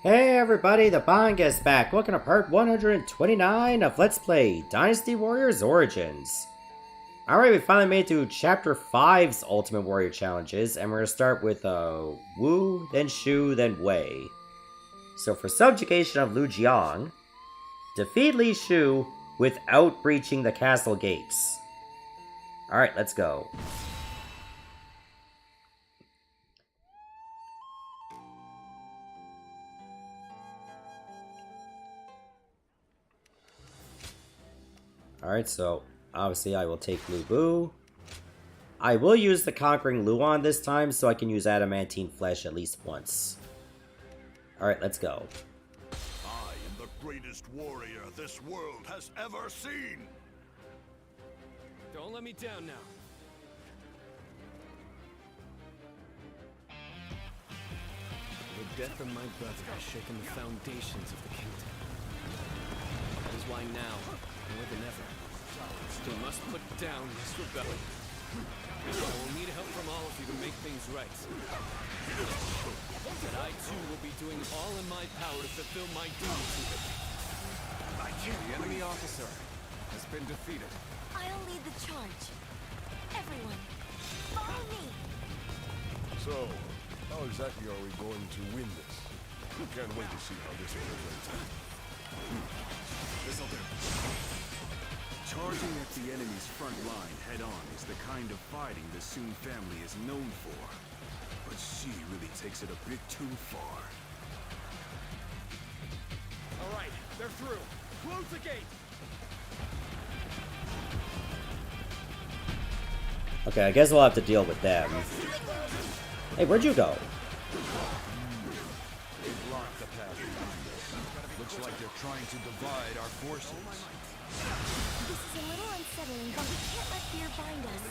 Hey everybody, the Banga is back. Welcome to part 129 of Let's Play Dynasty Warriors Origins. Alright, we finally made it to Chapter 5's Ultimate Warrior Challenges, and we're going to start with Wu, then Shu, then Wei. So for Subjugation of Lujiang, defeat Li Shu without breaching the castle gates. Alright, let's go. Alright, so obviously I will take Lu Bu. I will use the Conquering Luon this time so I can use Adamantine Flesh at least once. Alright, let's go. I am the greatest warrior this world has ever seen! Don't let me down now. The death of my brother has shaken the foundations of the kingdom. That is why now, more than ever, we must put down this rebellion. I will need help from all of you to make things right. But I too will be doing all in my power to fulfill my duty to them. The enemy officer has been defeated. I'll lead the charge. Everyone, follow me. So, how exactly are we going to win this? Can't wait to see how this will go. This'll do. Charging at the enemy's front line head-on is the kind of fighting the Sun family is known for. But she really takes it a bit too far. All right, they're through. Close the gate. Okay, I guess we'll have to deal with them. Hey, where'd you go? They've blocked the path. Looks like they're trying to divide our forces. This is a little unsettling, but we can't let fear bind us.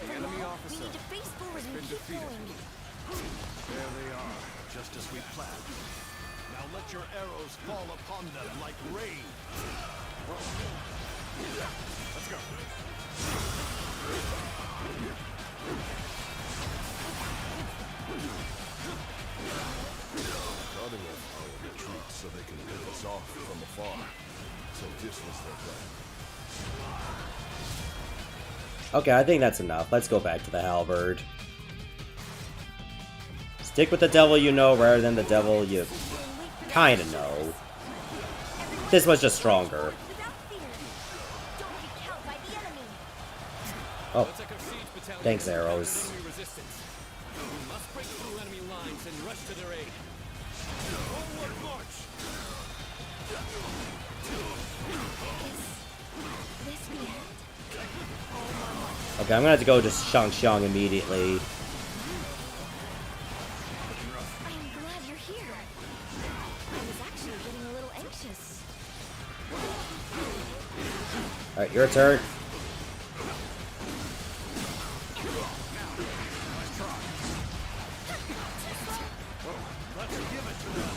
The enemy officer we need to face forward and been keep defeated. going. There they are, just as we planned. Now let your arrows fall upon them like rain! Let's go! Cutting off our retreat so they can pick us off from afar. So this was their plan. Okay, I think that's enough. Let's go back to the halberd. Stick with the devil you know rather than the devil you kinda know. This was just stronger. Without fear. Don't get cowed by the enemy. Oh, Let's take our siege battalion. thanks, arrows. Enemy resistance. We must break through enemy lines and rush to their aid. Forward march! This the end? Okay, I'm gonna have to go to Shang immediately. I am glad you're here. I was actually getting a little anxious. Alright, your turn. Let's give it to them!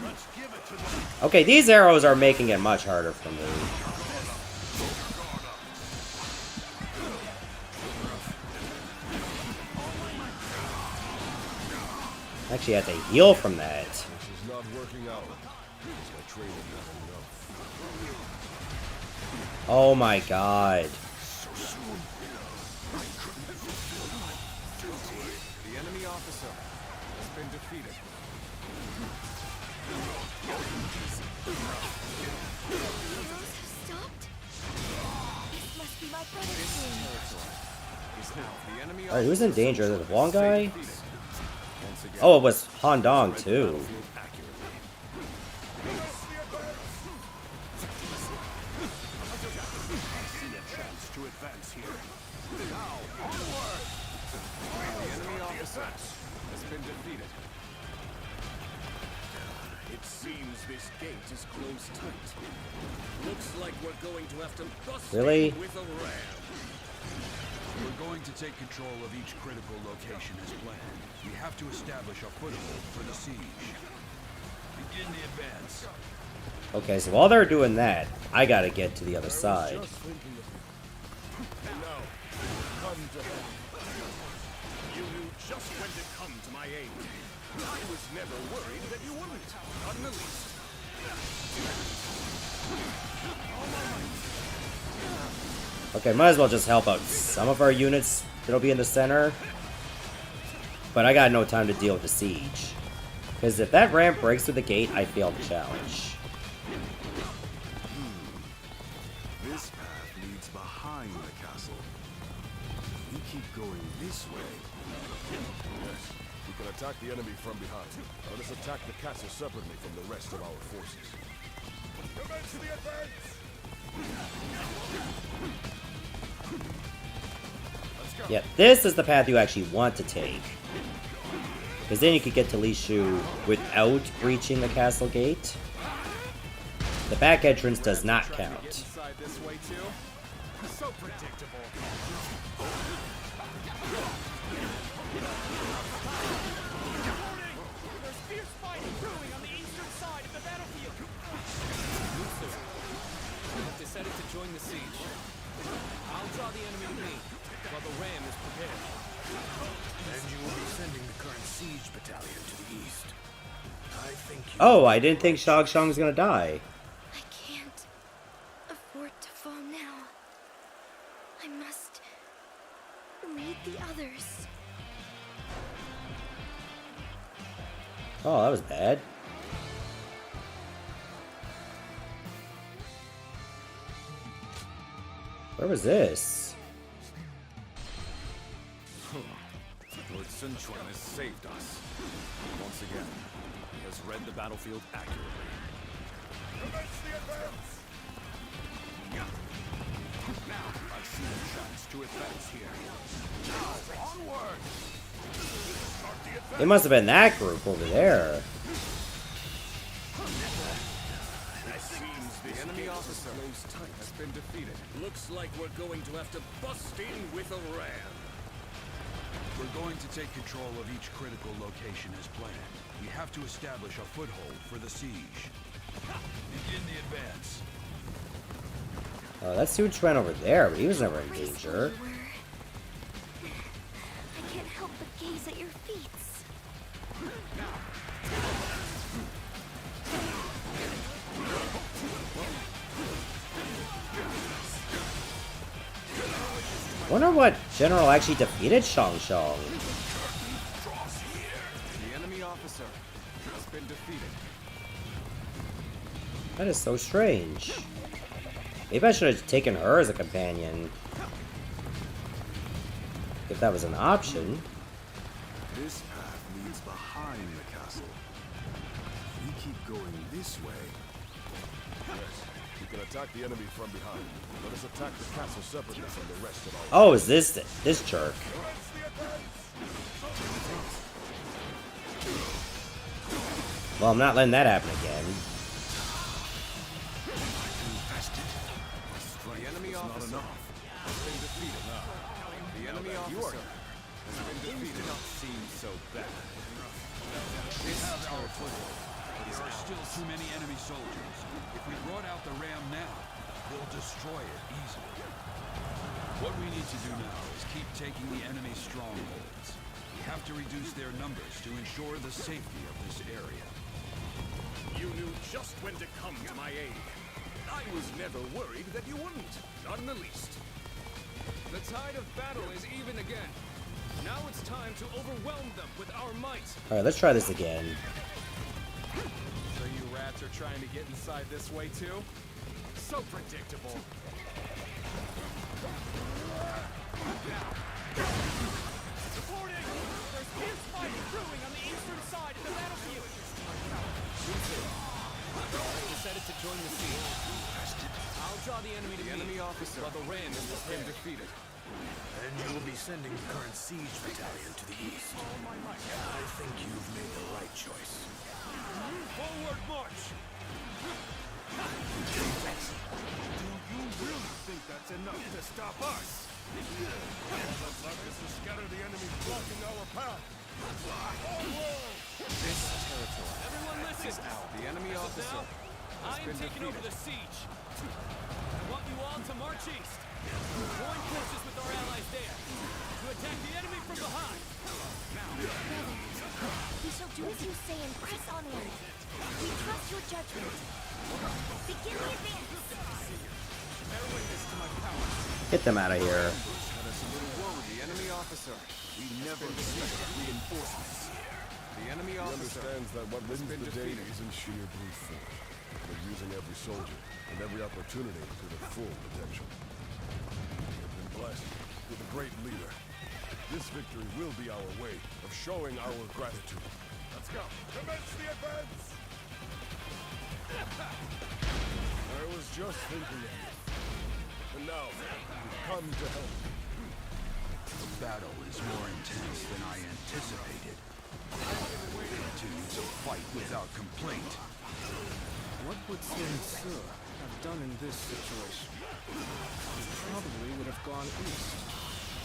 Let's give it to them! Okay, these arrows are making it much harder for me. Actually, I have to heal from that. This is not working out. Because my training isn't enough. Oh my god. The enemy officer has been defeated. Arrows have stopped? This must be my brother's doing. Is now the enemy Alright, who's in danger? The Wong guy? defeated. Once again, Oh, it was Han Dong too. accurately. See a chance to advance here. The enemy officer has been defeated. It seems this gate is closed tight. Looks like we're going to have to bust Really? with a ram. We're going to take control of each critical location as planned. We have to establish a foothold for the siege. Begin the advance. Okay, so while they're doing that, I gotta get to the other side. Just thinking of you. And now, come to help. You knew just when to come to my aid. I was never worried that you wouldn't. Not in the least. Okay, might as well just help out some of our units that'll be in the center. But I got no time to deal with the siege. Because if that ramp breaks through the gate, I fail the challenge. This path leads behind the castle. If we keep going this way, Yes, we can attack the enemy from behind. Let us attack the castle separately from the rest of our forces. Commence the advance! Let's go. Yeah, this is the path you actually want to take. Because then you could get to Li Shu without breaching the castle gate. The back entrance does not Trying to get count. inside this way too? So predictable. There's fierce fighting brewing on the eastern side of the battlefield. I've decided to join the siege. I'll draw the enemy to me, while the ram is prepared. then you will be sending the current siege battalion to the east. I think you... Oh, I didn't think Shang was gonna die. I can't afford to fall now. I must lead the others. Oh, that was bad. Where was this? Lord Sun Quan has saved us. Once again, he has read the battlefield accurately. Commence the advance! Now, I see a chance to advance here. Now, onward! Start the advance! It must have been that group over there. It seems the enemy officer has been defeated. Looks like we're going to have to bust in with a ram. We're going to take control of each critical location as planned. We have to establish a foothold for the siege. Begin the advance. Oh, that huge went over there, but he was never in danger. Graceful you were. I can't help but gaze at your feats. Wonder what general actually defeated Shang. The enemy officer has been defeated. That is so strange. Maybe I should have taken her as a companion. If that was an option. This path leads behind the castle. If we keep going this way, Yes, we can attack the enemy from behind. Let us attack the castle separately from the rest of our Oh, is this jerk? Commence the advance! Well, I'm not letting that happen again. The enemy officer has been defeated. The enemy officer has been defeated. Do not seem so bad. This territory. There are still too many enemy soldiers. If we brought out the ram now, they'll destroy it easily. What we need to do now is keep taking the enemy strongholds. We have to reduce their numbers to ensure the safety of this area. you knew just when to come to my aid. I was never worried that you wouldn't. Not in the least. The tide of battle is even again. Now it's time to overwhelm them with our might. Alright, let's try this again. So you rats are trying to get inside this way too? So predictable. Reporting! There's fierce fighting brewing on the eastern side of the battlefield. I decided to join the siege. I'll draw the enemy to The me, enemy officer while the ram has been defeated. Then you will be sending the current siege battalion to the east. I think you've made the right choice. Forward march! Do you really think that's enough to stop us? Looks like this will scatter the enemy blocking our path. This territory. Everyone listen. The enemy officer I am taking over the siege. I want you all to march east. Join forces with our allies there to attack the enemy from behind. Brother, we shall do as you say and press on in. We trust your judgment. Begin the advance. Bear witness to my power. Get them out of here. Had us a little worried. The enemy officer. We never expected reinforcements. The enemy He officer understands that what wins been the day defeated. isn't sheer brute force, but using every soldier and every opportunity to their full potential. We have been blessed with a great leader. This victory will be our way of showing our gratitude. Let's go. Commence the advance! I was just thinking of you. And now, we've come to help. The battle is more intense than I anticipated. Continues a fight without complaint. What would Sun Tzu have done in this situation? He probably would have gone east,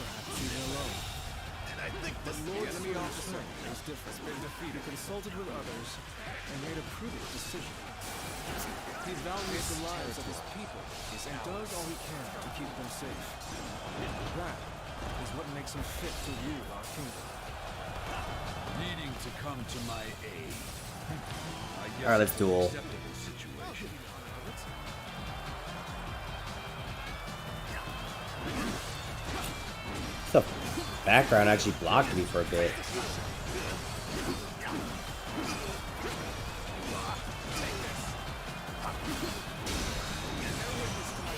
perhaps even alone. And I think The enemy officer was different. Been defeated. He consulted with others and made a prudent decision. He values the lives of his people and does all he can to keep them safe. That is what makes him fit to rule our kingdom. Needing to come to my aid. I guess Alright, let's it's an duel. acceptable situation. The background actually blocked me for a bit.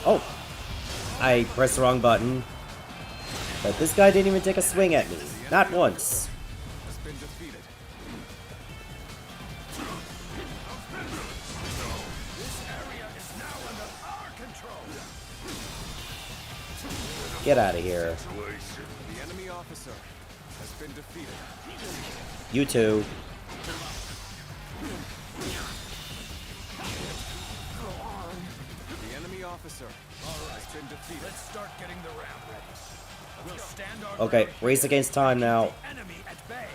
Oh! I pressed the wrong button. But this guy didn't even take a swing at me. Not once. Has been defeated. Get out of here. The enemy officer has been defeated. You too. The enemy officer has been defeated. Let's start getting the ram ready. We'll stand our Okay, race against time now. enemy at bay.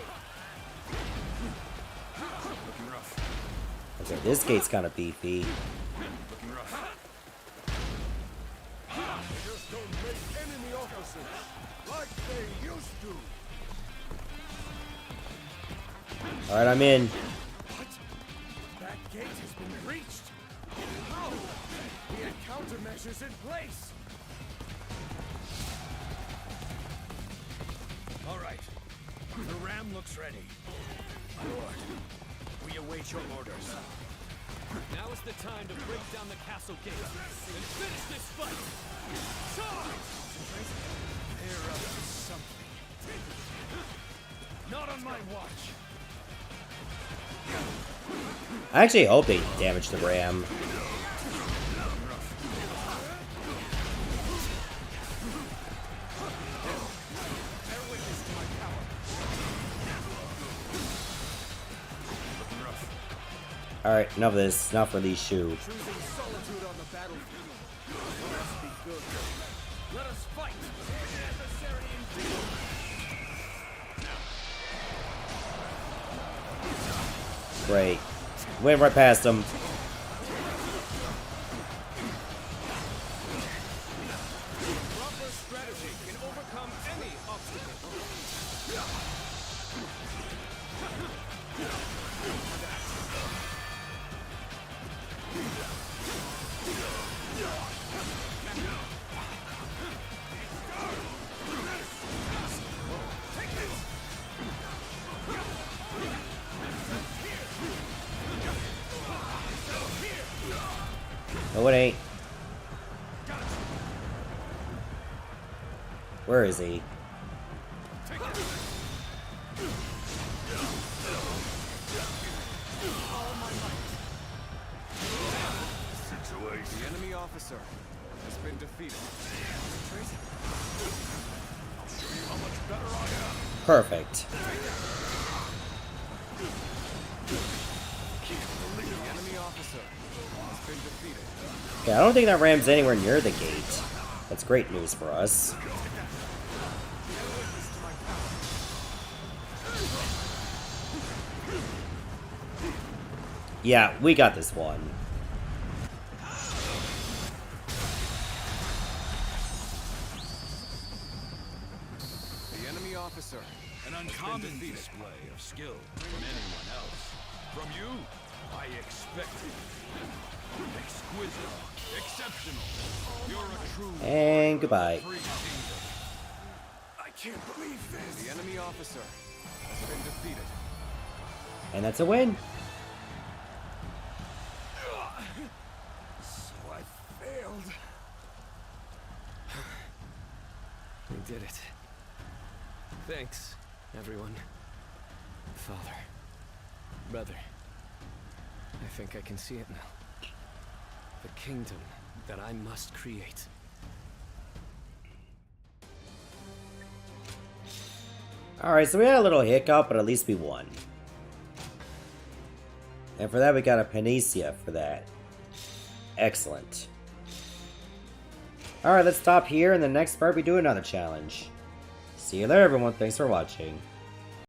Looking rough. Okay, this gate's kind of beefy. Looking rough. Just don't make enemy officers like they used to. Alright, I'm in. What? That gate has been breached. How? We had countermeasures in place. All right. The ram looks ready. My lord, we await your orders. Now is the time to break down the castle gate and finish this fight. Charge! They're up to something. Not on my watch. I actually hope they damage the ram. Alright, enough of this. Not for Li Shu. Choosing solitude on the battlefield must be good. Let us fight. Necessary indeed. Great. Went right past him. Proper strategy can overcome any obstacle. No, it ain't. Where is he? The enemy officer has been defeated. Perfect. The enemy officer has been defeated. Okay, I don't think that ram's anywhere near the gate. That's great news for us. Yeah, we got this one. officer. An uncommon display of skill from anyone else. From you, I expected. Exquisite. Exceptional. You're a true And goodbye. free kingdom. I can't believe this. The enemy officer has been defeated. And that's a win. So I failed. We did it. Thanks, everyone. Father. Brother. I think I can see it now. The kingdom that I must create. Alright, so we had a little hiccup, but at least we won. And for that, we got a Panacea for that. Excellent. Alright, let's stop here. In the next part, we do another challenge. See you there, everyone. Thanks for watching.